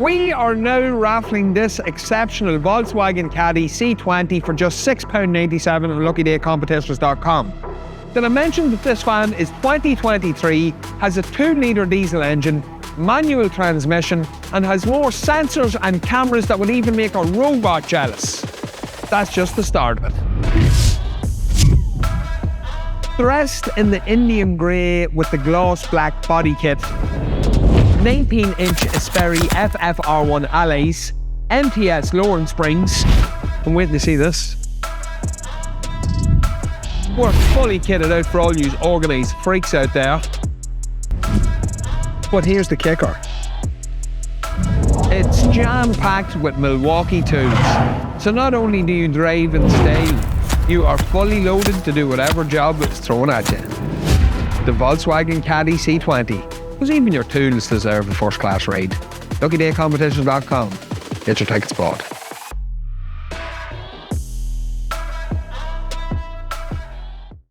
We are now raffling this exceptional Volkswagen Caddy C20 for just £6.97 on LuckyDayCompetitions.com. Did I mention that this van is 2023, has a 2-litre diesel engine, manual transmission, and has more sensors and cameras that would even make a robot jealous? That's just the start of it. Dressed in the Indium grey with the gloss black body kit, 19-inch Ispiri FFR1 alloys, Mts Lowering Springs. I'm waiting to see this. We're fully kitted out for all you organised freaks out there. But here's the kicker. It's jam-packed with Milwaukee tools. So not only do you drive in style, you are fully loaded to do whatever job is thrown at you. The Volkswagen Caddy C20. Because even your tools deserve a first-class ride. LuckyDayCompetitions.com. Get your tickets bought.